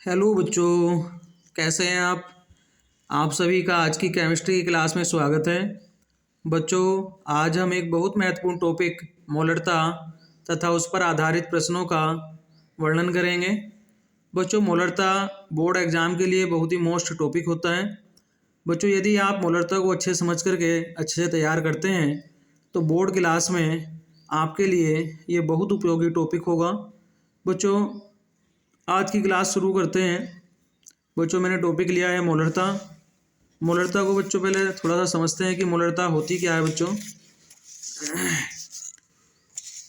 Hello बच्चों, कैसे हैं आप सभी का आज की केमिस्ट्री की क्लास में स्वागत है। बच्चों, आज हम एक बहुत महत्वपूर्ण टॉपिक मोलरता तथा उस पर आधारित प्रश्नों का वर्णन करेंगे। बच्चों, मोलरता बोर्ड एग्जाम के लिए बहुत ही मोस्ट टॉपिक होता है। बच्चों, यदि आप मोलरता को अच्छे समझ करके अच्छे से तैयार करते हैं तो बोर्ड क्लास में आपके लिए ये बहुत उपयोगी टॉपिक होगा। बच्चों, आज की क्लास शुरू करते हैं। बच्चों, मैंने टॉपिक लिया है मोलरता। मोलरता को बच्चों पहले थोड़ा सा समझते हैं कि मोलरता होती क्या है। बच्चों,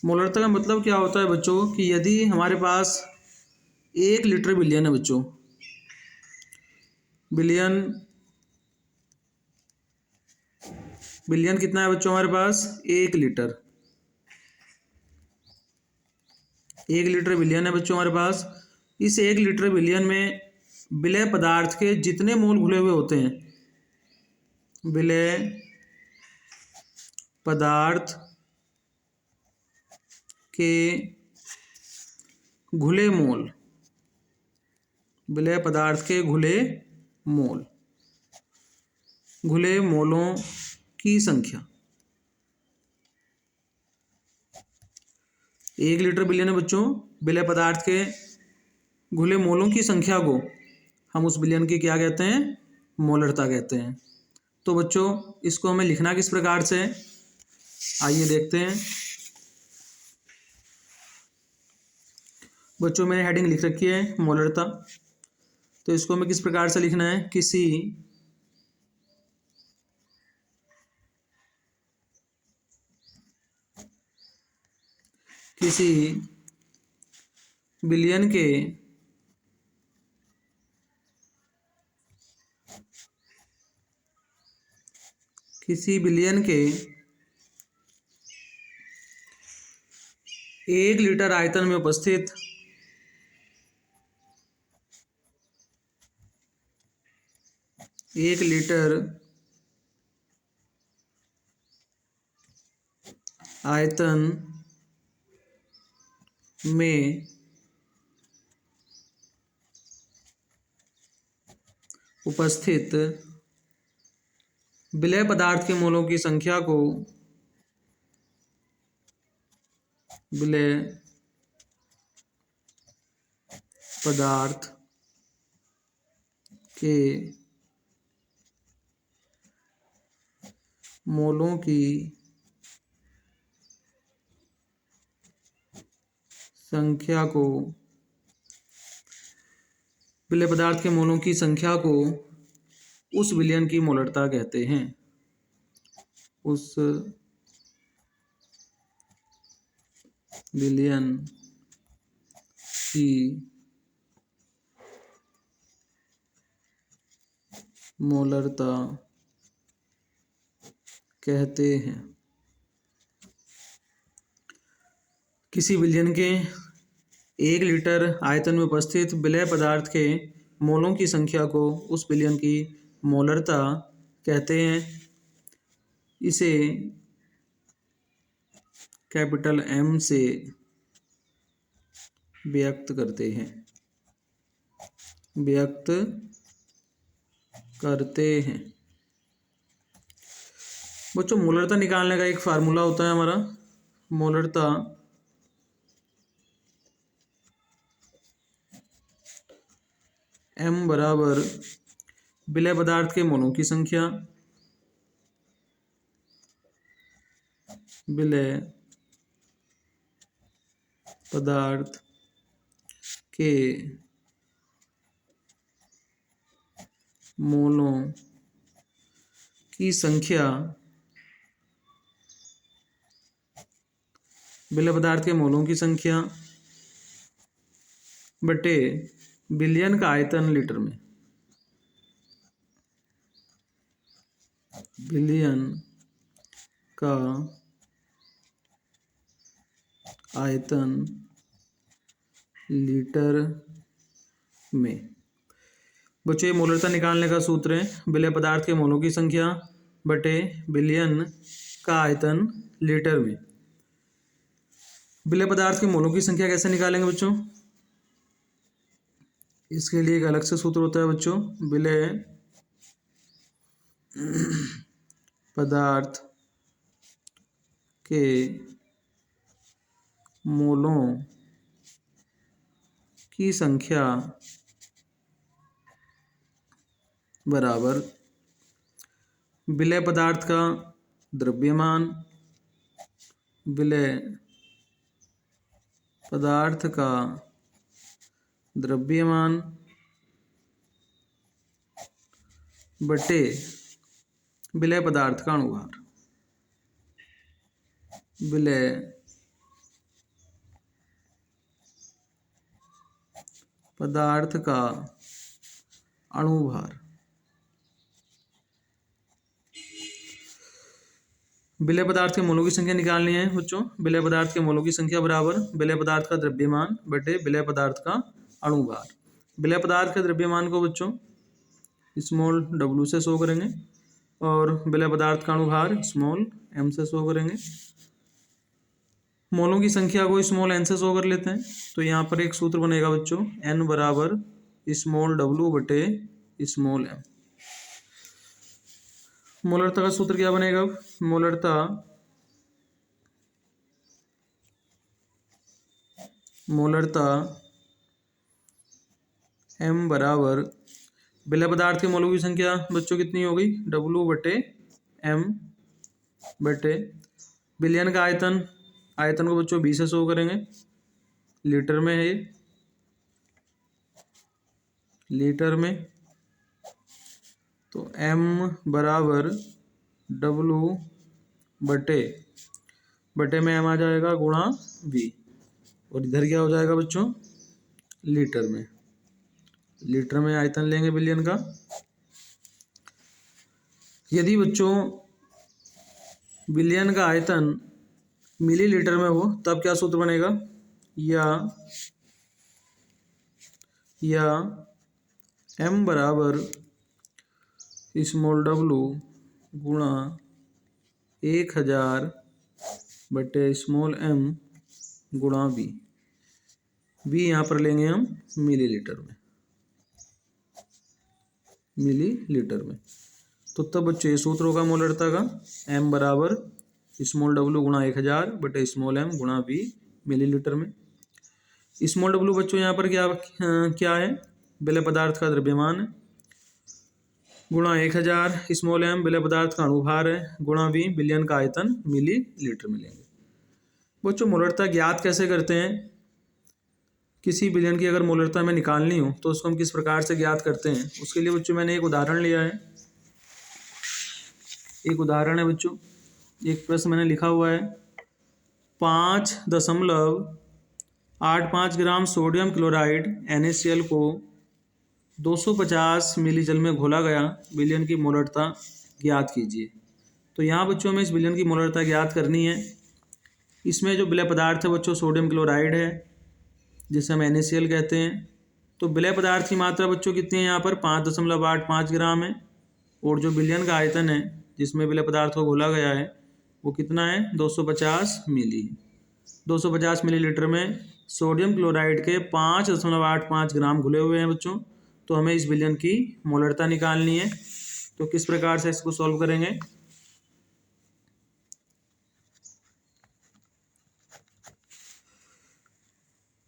मोलरता का मतलब क्या होता है बच्चों कि यदि हमारे पास 1 लीटर बिलियन है बच्चों, बिलियन बिलियन कितना है बच्चों हमारे पास? 1 लीटर। 1 लीटर बिलियन है बच्चों हमारे पास। इस 1 लीटर बिलियन में विलय पदार्थ के जितने मोल घुले हुए होते हैं, विलय पदार्थ के घुले मोल, विलय पदार्थ के घुले मोल, घुले मोलों की संख्या। 1 लीटर बिलियन है बच्चों, विलय पदार्थ के घुले मोलों की संख्या को हम उस बिलियन की क्या कहते हैं? मोलरता कहते हैं। तो बच्चों, इसको हमें लिखना किस प्रकार से है, आइए देखते हैं। बच्चों, मैंने हेडिंग लिख रखी है मोलरता। तो इसको हमें किस प्रकार से लिखना है? किसी बिलियन के किसी बिलियन के 1 लीटर आयतन में उपस्थित 1 लीटर आयतन में उपस्थित विलय पदार्थ के मोलों की संख्या को विलय पदार्थ के मोलों की संख्या को विलय पदार्थ के मोलों की संख्या को उस विलयन की मोलरता कहते हैं। उस विलयन की मोलरता कहते हैं। किसी विलयन के 1 लीटर आयतन में उपस्थित विलय पदार्थ के मोलों की संख्या को उस विलयन की मोलरता कहते हैं। इसे कैपिटल M से व्यक्त करते हैं। बच्चों, मोलरता निकालने का एक फार्मूला होता है हमारा। मोलरता M बराबर विलय पदार्थ के मोलों की संख्या, विलय पदार्थ के मोलों की संख्या, विलय पदार्थ के मोलों की संख्या बटे बिलियन का आयतन लीटर में। बिलियन का आयतन लीटर में। बच्चों, ये मोलरता निकालने का सूत्र है विलय पदार्थ के मोलों की संख्या बटे बिलियन का आयतन लीटर में। विलय पदार्थ के मोलों की संख्या कैसे निकालेंगे बच्चों? इसके लिए एक अलग से सूत्र होता है बच्चों, विलय पदार्थ के मोलों की संख्या बराबर विलय पदार्थ का द्रव्यमान, विलय पदार्थ का द्रव्यमान बटे विलय पदार्थ का अणुभार, विलय पदार्थ का अणुभार। विलय पदार्थ के मोलों की संख्या निकालनी है बच्चों। विलय पदार्थ के मोलों की संख्या बराबर विलय पदार्थ का द्रव्यमान बटे विलय पदार्थ का अणुभार। विलय पदार्थ के द्रव्यमान को बच्चों स्मॉल w से शो करेंगे और विलय पदार्थ का अणुभार स्मॉल m से शो करेंगे। मोलों की संख्या को स्मॉल n से शो कर लेते हैं, तो यहाँ पर एक सूत्र बनेगा बच्चों, n बराबर स्मॉल w बटे स्मॉल m। मोलरता का सूत्र क्या बनेगा? मोलरता m बराबर विलय पदार्थ के मोलों की संख्या बच्चों कितनी हो गई? w बटे m बटे विलयन का आयतन, आयतन को बच्चों 20 से शो करेंगे, लीटर में है ये, लीटर में, तो m बराबर w बटे में m आ जाएगा गुणा v, और इधर क्या हो जाएगा बच्चों? लीटर में आयतन लेंगे विलयन का। यदि बच्चों विलयन का आयतन मिलीलीटर में हो तब क्या सूत्र बनेगा? या m बराबर स्मॉल w गुणा 1000 बटे स्मॉल m गुणा v। v यहाँ पर लेंगे हम मिलीलीटर में। तो तब बच्चों ये सूत्र होगा मोलरता का, m बराबर स्मॉल w गुणा 1000 बटे स्मॉल m गुणा v मिलीलीटर में। स्मॉल w बच्चों यहाँ पर क्या है? विलय पदार्थ का द्रव्यमान है, गुणा 1000 स्मॉल m विलय पदार्थ का अणुभार है, गुणा v विलयन का आयतन मिलीलीटर में लेंगे। बच्चों मोलरता ज्ञात कैसे करते हैं? किसी विलयन की अगर मोलरता में निकालनी हो तो उसको हम किस प्रकार से ज्ञात करते हैं? उसके लिए बच्चों मैंने एक उदाहरण लिया है। एक उदाहरण है बच्चों, एक प्रश्न मैंने लिखा हुआ है, 5.85 ग्राम सोडियम क्लोराइड NaCl को 250 मिली जल में घोला गया, विलयन की मोलरता ज्ञात कीजिए। तो यहाँ बच्चों हमें इस विलयन की मोलरता ज्ञात करनी है। इसमें जो विलय पदार्थ है बच्चों सोडियम क्लोराइड है, जिसे हम NaCl कहते हैं। तो विलय पदार्थ की मात्रा बच्चों कितनी है? यहाँ पर 5.85 ग्राम है, और जो विलयन का आयतन है जिसमें विलय पदार्थ को घोला गया है वो कितना है? 250 मिली। 250 मिलीलीटर में सोडियम क्लोराइड के 5.85 ग्राम घुले हुए हैं बच्चों। तो हमें इस विलयन की मोलरता निकालनी है। तो किस प्रकार से इसको सॉल्व करेंगे?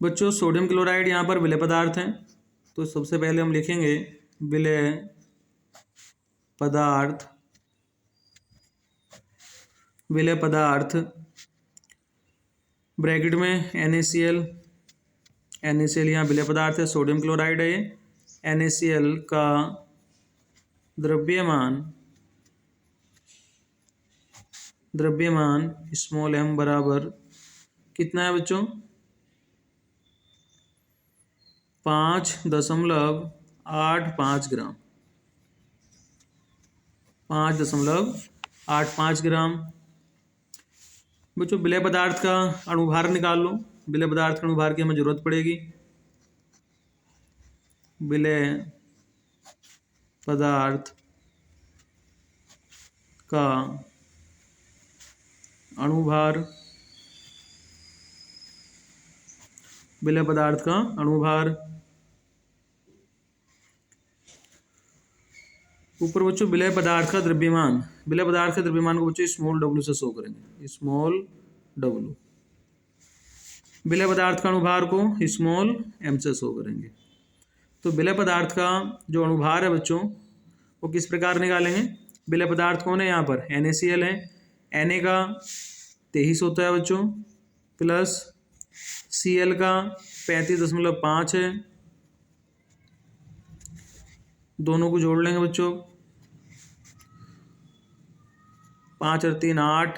बच्चों सोडियम क्लोराइड यहाँ पर विलय पदार्थ है, तो सबसे पहले हम लिखेंगे विलय पदार्थ ब्रैकेट में NaCl यहाँ विलय पदार्थ है, सोडियम क्लोराइड है ये। NaCl का द्रव्यमान स्मॉल m बराबर कितना है बच्चों? 5.85 ग्राम। 5.85 ग्राम। बच्चों विलय पदार्थ का अणुभार निकाल लो। विलय पदार्थ के अणुभार की हमें जरूरत पड़ेगी। विलय पदार्थ का अणुभार, विलय पदार्थ का अणुभार ऊपर बच्चों विलय पदार्थ का द्रव्यमान, विलय पदार्थ के द्रव्यमान को बच्चों स्मॉल डब्ल्यू से शो करेंगे, स्मॉल डब्ल्यू। विलय पदार्थ का अनुभार को स्मॉल एम से शो करेंगे। तो विलय पदार्थ का जो अनुभार है बच्चों वो किस प्रकार निकालेंगे। विलय पदार्थ कौन है यहाँ पर, NaCl है। Na का 23 होता है बच्चों, प्लस Cl का 35.5 है। दोनों को जोड़ लेंगे बच्चों, 5 और 3 8,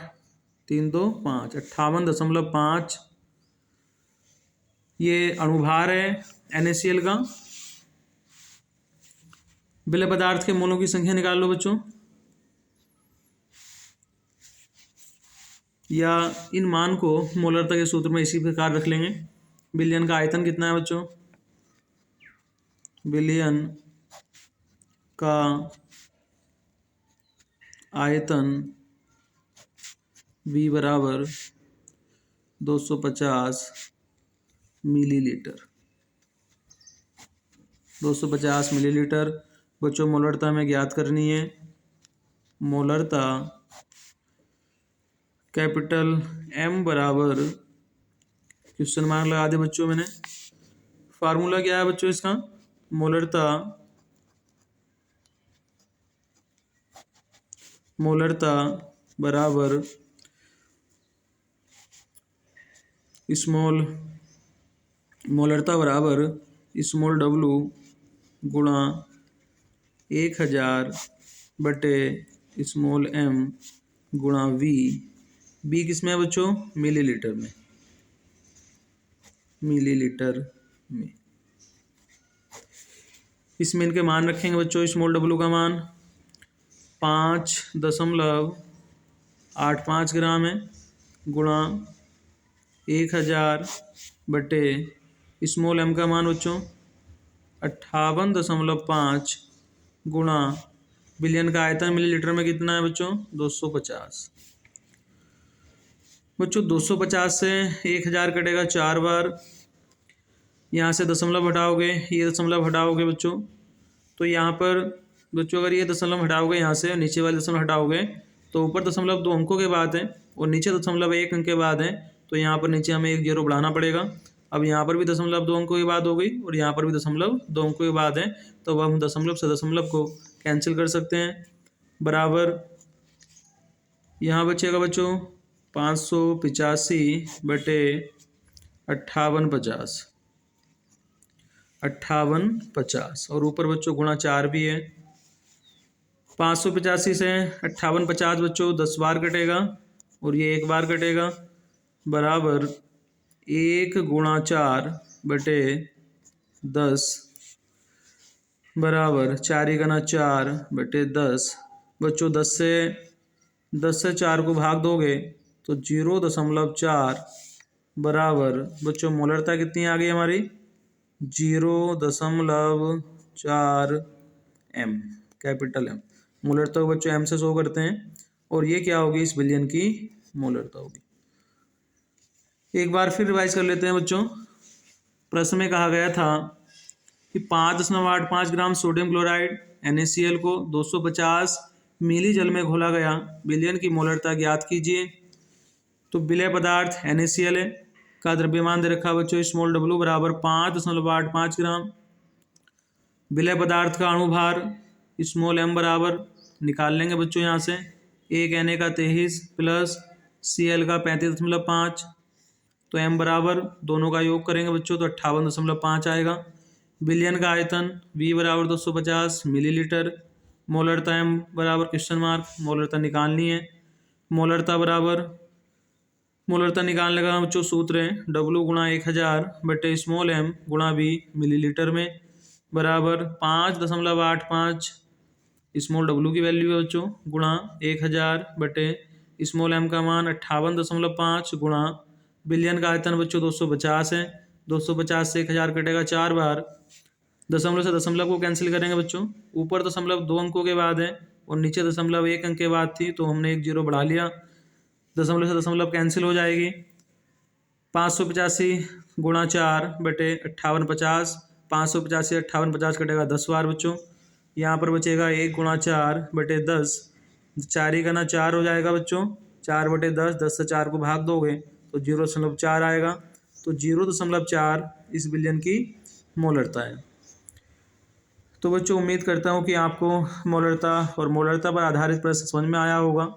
3 2 5, 58.5 ये अणुभार है NaCl का। विलय पदार्थ के मोलों की संख्या निकाल लो बच्चों, या इन मान को मोलरता के सूत्र में इसी प्रकार रख लेंगे। विलयन का आयतन कितना है बच्चों, विलयन का आयतन V बराबर 250 मिलीलीटर। 250 मिलीलीटर बच्चों मोलरता में ज्ञात करनी है। मोलरता कैपिटल M बराबर, क्वेश्चन मार्क लगा दे बच्चों मैंने। फार्मूला क्या है बच्चों इसका, मोलरता बराबर स्मॉल डब्लू गुणा 1000 बटे स्मॉल m गुणा v। v किस में है बच्चों, मिलीलीटर में, इसमें इनके मान रखेंगे बच्चों। स्मॉल डब्लू का मान 5.85 ग्राम है, गुणा 1000 बटे स्मॉल m का मान बच्चों 58.5 गुणा विलयन का आयतन मिलीलीटर में कितना है बच्चों, 250। बच्चों 250 से 1000 कटेगा 4 बार, यहाँ से दशमलव हटाओगे, ये दशमलव हटाओगे बच्चों, तो यहाँ पर बच्चों अगर ये दशमलव हटाओगे यहाँ से, नीचे वाले दशमलव हटाओगे तो ऊपर दशमलव 2 अंकों के बाद है और नीचे दशमलव 1 अंक के बाद है, तो यहाँ पर नीचे हमें 1 0 बढ़ाना पड़ेगा। अब यहाँ पर भी दशमलव 2 अंकों के बाद हो गई और यहाँ पर भी दशमलव 2 अंकों के बाद है, तो अब हम दशमलव से दशमलव को कैंसिल कर सकते हैं। बराबर यहाँ बचेगा बच्चों 585 बटे 5850 और ऊपर बच्चों गुणा 4 भी है। 585 से 5850 बच्चों 10 बार कटेगा और ये 1 बार कटेगा, बराबर 1 गुणा 4 बटे 10 बराबर 4 गुना 4 बटे 10। बच्चों 10 से 4 को भाग दोगे तो 0.4 बराबर बच्चों मोलरता कितनी आ गई हमारी, 0.4 m, कैपिटल M। मोलरता को बच्चों m से शो करते हैं और ये क्या होगी, इस विलयन की मोलरता होगी। एक बार फिर रिवाइज कर लेते हैं बच्चों। प्रश्न में कहा गया था कि 5.85 ग्राम सोडियम क्लोराइड NaCl को 250 मिली जल में घोला गया, विलयन की मोलरता ज्ञात कीजिए। तो विलय पदार्थ NaCl का द्रव्यमान दे रखा बच्चों स्मॉल डब्लू बराबर 5.85 ग्राम। विलय पदार्थ का अणुभार स्मॉल m बराबर निकाल लेंगे बच्चों यहाँ से, 1 Na का 23 प्लस Cl का 35.5, तो m बराबर दोनों का योग करेंगे बच्चों तो 58.5 आएगा। विलयन का आयतन V बराबर 250 मिलीलीटर। मोलरता m बराबर क्वेश्चन मार्क, मोलरता निकालनी है। मोलरता निकालने का बच्चों सूत्र है W गुणा 1000 बटे स्मॉल m गुणा V मिलीलीटर में, बराबर 5.85 स्मॉल W की वैल्यू है बच्चों, गुणा 1000 बटे स्मॉल m का मान 58.5 गुणा विलयन का आयतन बच्चों 250 है। 250 से 1000 कटेगा 4 बार, दशमलव से दशमलव को कैंसिल करेंगे बच्चों, ऊपर दशमलव 2 अंकों के बाद है और नीचे दशमलव 1 अंक के बाद थी, तो हमने 1 0 बढ़ा लिया, दशमलव से दशमलव कैंसिल हो जाएगी। 585 गुणा 4 बटे 5850, 585 5850 कटेगा 10 बार बच्चों, यहाँ पर बचेगा 1 गुणा 4/10, 4 ही करना 4 हो जाएगा बच्चों। 4/10, 10 से 4 को भाग दोगे तो 0.4 आएगा। तो 0.4 इस विलयन की मोलरता है। तो बच्चों उम्मीद करता हूँ कि आपको मोलरता और मोलरता पर आधारित प्रश्न समझ में आया होगा।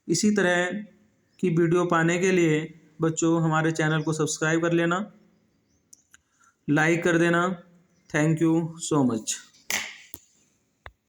इसी तरह की वीडियो पाने के लिए बच्चों हमारे चैनल को सब्सक्राइब कर लेना, लाइक कर देना। Thank you so much.